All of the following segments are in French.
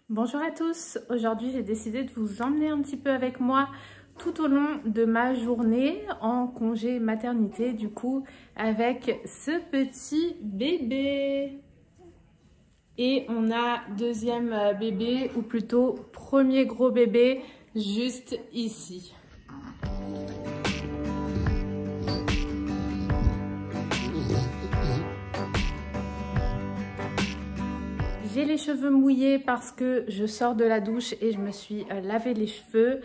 Bonjour à tous, aujourd'hui j'ai décidé de vous emmener un petit peu avec moi tout au long de ma journée en congé maternité, du coup avec ce petit bébé. Et on a deuxième bébé, ou plutôt premier gros bébé, juste ici. J'ai les cheveux mouillés parce que je sors de la douche et je me suis lavé les cheveux.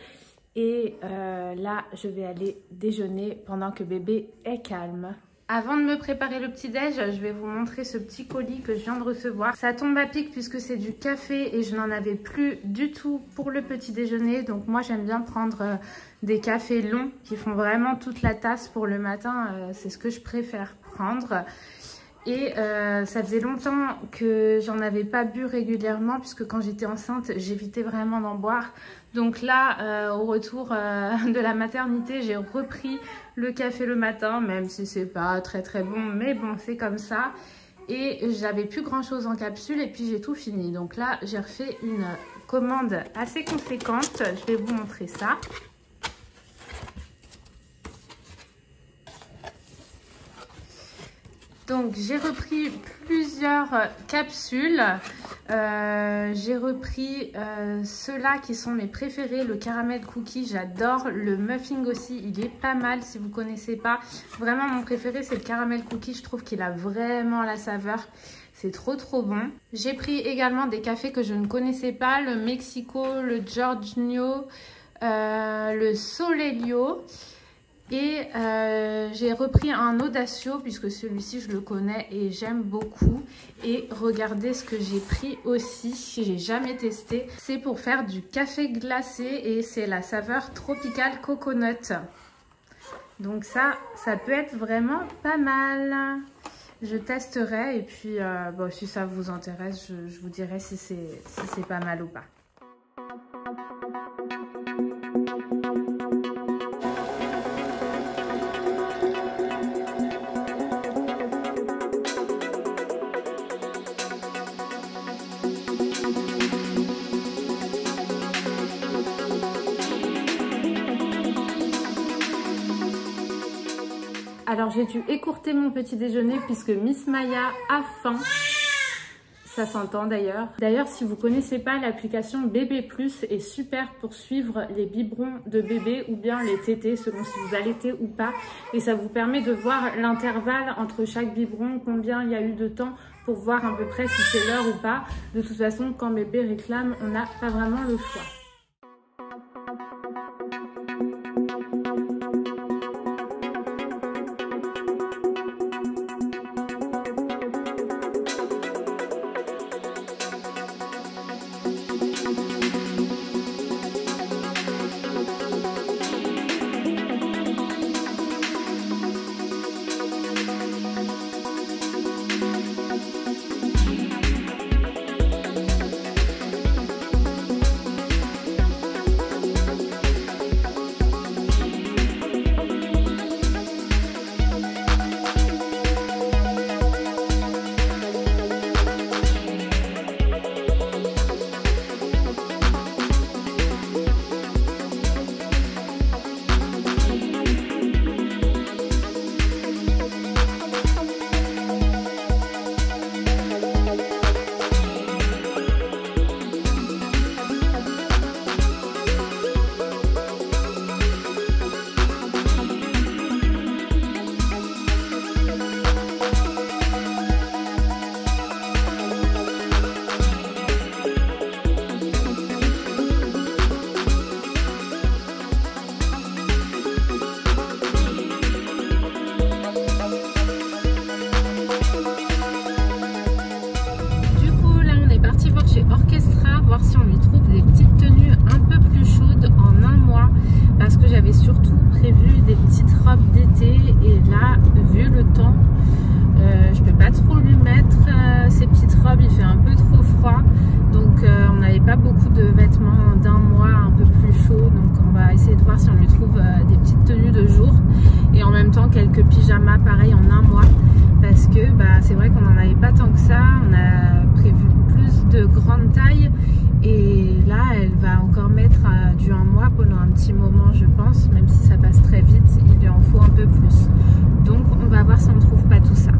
Et là, je vais aller déjeuner pendant que bébé est calme. Avant de me préparer le petit-déj, je vais vous montrer ce petit colis que je viens de recevoir. Ça tombe à pic puisque c'est du café et je n'en avais plus du tout pour le petit déjeuner. Donc moi, j'aime bien prendre des cafés longs qui font vraiment toute la tasse pour le matin. C'est ce que je préfère prendre. Et ça faisait longtemps que j'en avais pas bu régulièrement puisque quand j'étais enceinte, j'évitais vraiment d'en boire. Donc là, au retour de la maternité, j'ai repris le café le matin, même si c'est pas très bon, mais bon, c'est comme ça. Et j'avais plus grand chose en capsule et puis j'ai tout fini. Donc là, j'ai refait une commande assez conséquente. Je vais vous montrer ça. Donc j'ai repris plusieurs capsules, j'ai repris ceux-là qui sont mes préférés, le caramel cookie, j'adore, le muffin aussi, il est pas mal si vous ne connaissez pas. Vraiment mon préféré c'est le caramel cookie, je trouve qu'il a vraiment la saveur, c'est trop bon. J'ai pris également des cafés que je ne connaissais pas, le Mexico, le Giorgio, le Solelio. Et j'ai repris un Audacio puisque celui-ci je le connais et j'aime beaucoup. Et regardez ce que j'ai pris aussi, j'ai jamais testé. C'est pour faire du café glacé et c'est la saveur Tropical Coconut. Donc ça peut être vraiment pas mal. Je testerai et puis bon, si ça vous intéresse, je vous dirai si c'est pas mal ou pas. Alors j'ai dû écourter mon petit déjeuner puisque Miss Maya a faim. Ça s'entend d'ailleurs. D'ailleurs, si vous ne connaissez pas, l'application Bébé Plus est super pour suivre les biberons de bébé ou bien les tétés selon si vous allaitez ou pas. Et ça vous permet de voir l'intervalle entre chaque biberon, combien il y a eu de temps pour voir à peu près si c'est l'heure ou pas. De toute façon, quand bébé réclame, on n'a pas vraiment le choix. Voir si on lui trouve des petites tenues un peu plus chaudes en un mois parce que j'avais surtout prévu des petites robes d'été et là vu le temps je peux pas trop lui mettre ces petites robes, il fait un peu trop froid donc on n'avait pas beaucoup de vêtements d'un mois un peu plus chauds donc on va essayer de voir si on lui trouve des petites tenues de jour et en même temps quelques pyjamas pareil en un mois parce que c'est vrai qu'on n'en avait pas tant que ça, on a prévu plus de grande taille et petit moment, je pense, même si ça passe très vite, il lui en faut un peu plus. Donc on va voir si on ne trouve pas tout ça.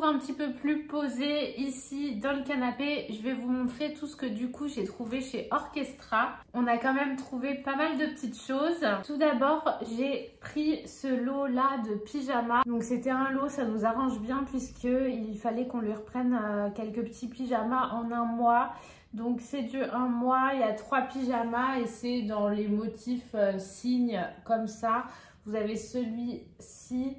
Un petit peu plus posé ici dans le canapé, je vais vous montrer tout ce que du coup j'ai trouvé chez Orchestra. On a quand même trouvé pas mal de petites choses. Tout d'abord, j'ai pris ce lot là de pyjamas. Donc c'était un lot, ça nous arrange bien puisque il fallait qu'on lui reprenne quelques petits pyjamas en un mois. Donc c'est du 1 mois, il y a 3 pyjamas et c'est dans les motifs signes comme ça. Vous avez celui-ci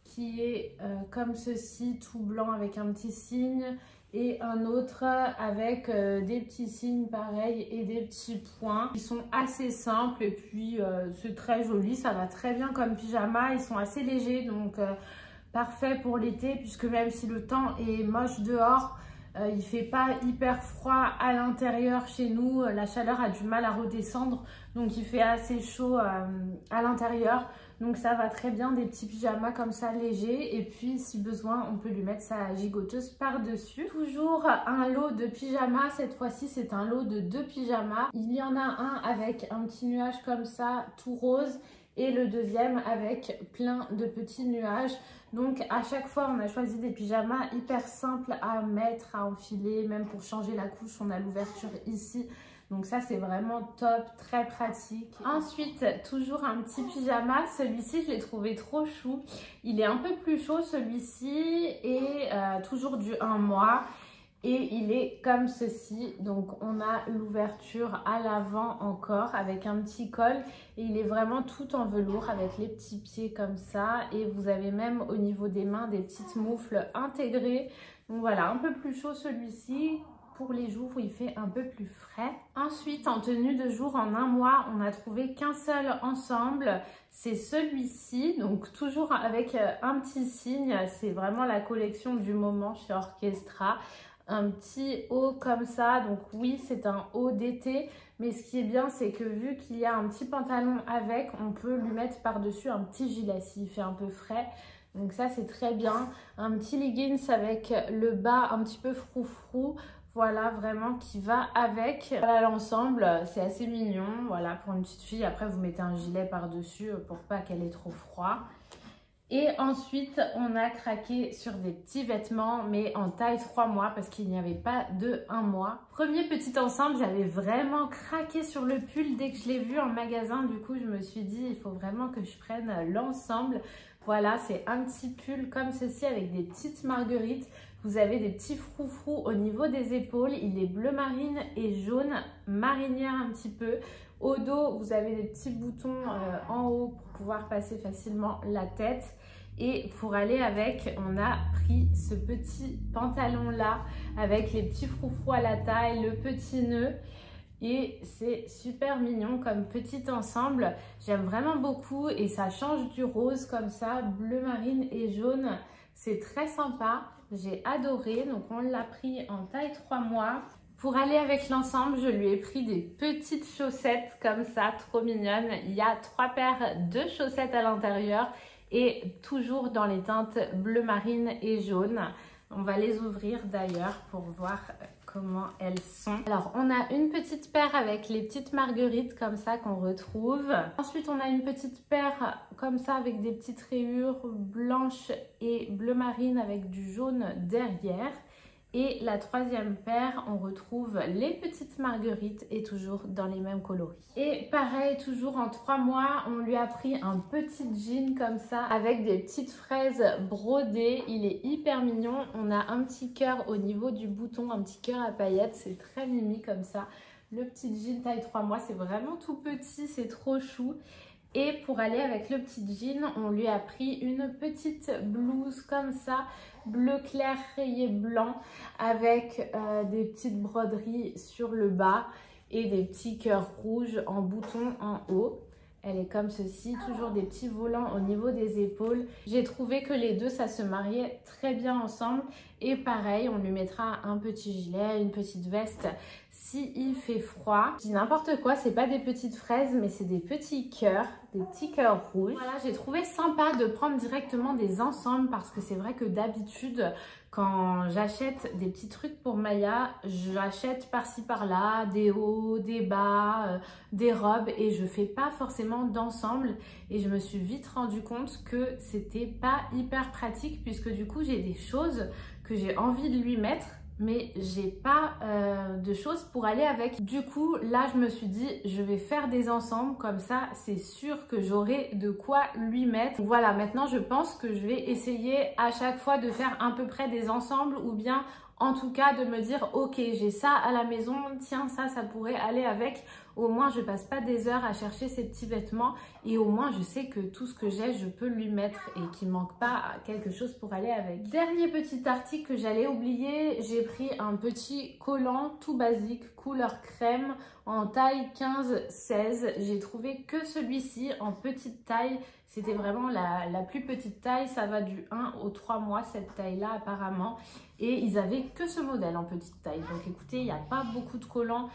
qui est comme ceci, tout blanc avec un petit signe, et un autre avec des petits signes pareils et des petits points. Ils sont assez simples et puis c'est très joli, ça va très bien comme pyjama. Ils sont assez légers, donc parfait pour l'été, puisque même si le temps est moche dehors, il fait pas hyper froid à l'intérieur chez nous. La chaleur a du mal à redescendre, donc il fait assez chaud à l'intérieur. Donc ça va très bien, des petits pyjamas comme ça légers. Et puis si besoin, on peut lui mettre sa gigoteuse par-dessus. Toujours un lot de pyjamas. Cette fois-ci, c'est un lot de 2 pyjamas. Il y en a un avec un petit nuage comme ça, tout rose. Et le deuxième avec plein de petits nuages. Donc à chaque fois, on a choisi des pyjamas hyper simples à mettre, à enfiler. Même pour changer la couche, on a l'ouverture ici. Donc ça, c'est vraiment top, très pratique. Ensuite, toujours un petit pyjama. Celui-ci, je l'ai trouvé trop chou. Il est un peu plus chaud, celui-ci, et toujours du 1 mois. Et il est comme ceci. Donc on a l'ouverture à l'avant encore avec un petit col. Et il est vraiment tout en velours avec les petits pieds comme ça. Et vous avez même au niveau des mains des petites moufles intégrées. Donc voilà, un peu plus chaud celui-ci. Pour les jours où il fait un peu plus frais. Ensuite, en tenue de jour en 1 mois, on n'a trouvé qu'un seul ensemble. C'est celui-ci, donc toujours avec un petit signe. C'est vraiment la collection du moment chez Orchestra. Un petit haut comme ça, donc oui, c'est un haut d'été. Mais ce qui est bien, c'est que vu qu'il y a un petit pantalon avec, on peut lui mettre par-dessus un petit gilet s'il fait un peu frais. Donc ça, c'est très bien. Un petit leggings avec le bas un petit peu froufrou. Voilà, vraiment qui va avec. Voilà l'ensemble, c'est assez mignon. Voilà, pour une petite fille. Après, vous mettez un gilet par-dessus pour pas qu'elle ait trop froid. Et ensuite, on a craqué sur des petits vêtements, mais en taille 3 mois, parce qu'il n'y avait pas de 1 mois. Premier petit ensemble, j'avais vraiment craqué sur le pull dès que je l'ai vu en magasin. Du coup, je me suis dit, il faut vraiment que je prenne l'ensemble. Voilà, c'est un petit pull comme ceci avec des petites marguerites. Vous avez des petits froufrous au niveau des épaules. Il est bleu marine et jaune, marinière un petit peu. Au dos, vous avez des petits boutons en haut pour pouvoir passer facilement la tête. Et pour aller avec, on a pris ce petit pantalon là avec les petits froufrous à la taille, le petit nœud. Et c'est super mignon comme petit ensemble. J'aime vraiment beaucoup et ça change du rose comme ça, bleu marine et jaune. C'est très sympa, j'ai adoré. Donc on l'a pris en taille 3 mois. Pour aller avec l'ensemble, je lui ai pris des petites chaussettes comme ça, trop mignonnes. Il y a 3 paires de chaussettes à l'intérieur et toujours dans les teintes bleu marine et jaune. On va les ouvrir d'ailleurs pour voir comment elles sont. Alors, on a une petite paire avec les petites marguerites comme ça qu'on retrouve. Ensuite, on a une petite paire comme ça avec des petites rayures blanches et bleu marine avec du jaune derrière. Et la troisième paire, on retrouve les petites marguerites et toujours dans les mêmes coloris. Et pareil, toujours en 3 mois, on lui a pris un petit jean comme ça avec des petites fraises brodées. Il est hyper mignon. On a un petit cœur au niveau du bouton, un petit cœur à paillettes. C'est très mimi comme ça. Le petit jean taille 3 mois, c'est vraiment tout petit, c'est trop chou. Et pour aller avec le petit jean, on lui a pris une petite blouse comme ça, bleu clair rayé blanc, avec des petites broderies sur le bas et des petits cœurs rouges en bouton en haut. Elle est comme ceci, toujours des petits volants au niveau des épaules. J'ai trouvé que les deux, ça se mariait très bien ensemble. Et pareil, on lui mettra un petit gilet, une petite veste s'il fait froid. Je dis n'importe quoi, c'est pas des petites fraises, mais c'est des petits cœurs, des petits cœurs rouges. Voilà, j'ai trouvé sympa de prendre directement des ensembles parce que c'est vrai que d'habitude, quand j'achète des petits trucs pour Maya, j'achète par-ci par-là des hauts, des bas, des robes et je fais pas forcément d'ensemble. Et je me suis vite rendu compte que c'était pas hyper pratique puisque du coup j'ai des choses que j'ai envie de lui mettre mais j'ai pas de choses pour aller avec. Du coup, là, je me suis dit, je vais faire des ensembles, comme ça, c'est sûr que j'aurai de quoi lui mettre. Voilà, maintenant, je pense que je vais essayer à chaque fois de faire à peu près des ensembles ou bien en tout cas de me dire, ok, j'ai ça à la maison, tiens, ça pourrait aller avec. Au moins, je passe pas des heures à chercher ces petits vêtements et au moins, je sais que tout ce que j'ai, je peux lui mettre et qu'il manque pas quelque chose pour aller avec. Dernier petit article que j'allais oublier, j'ai pris un petit collant tout basique, couleur crème, en taille 15-16. J'ai trouvé que celui-ci en petite taille. C'était vraiment la plus petite taille. Ça va du 1 au 3 mois, cette taille-là apparemment. Et ils avaient que ce modèle en petite taille. Donc écoutez, il n'y a pas beaucoup de collants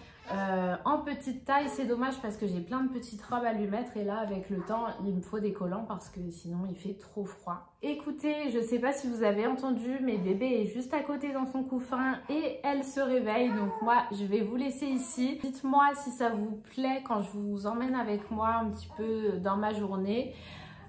en petite taille. C'est dommage parce que j'ai plein de petites robes à lui mettre. Et là, avec le temps, il me faut des collants parce que sinon, il fait trop froid. Écoutez, je ne sais pas si vous avez entendu, mais bébé est juste à côté dans son couffin et elle se réveille. Donc moi, je vais vous laisser ici. Dites-moi si ça vous plaît quand je vous emmène avec moi un petit peu dans ma journée.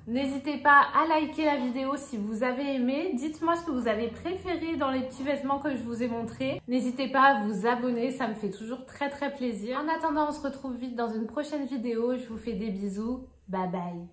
N'hésitez pas à liker la vidéo si vous avez aimé. Dites-moi ce que vous avez préféré dans les petits vêtements que je vous ai montrés. N'hésitez pas à vous abonner, ça me fait toujours très plaisir. En attendant, on se retrouve vite dans une prochaine vidéo. Je vous fais des bisous. Bye bye.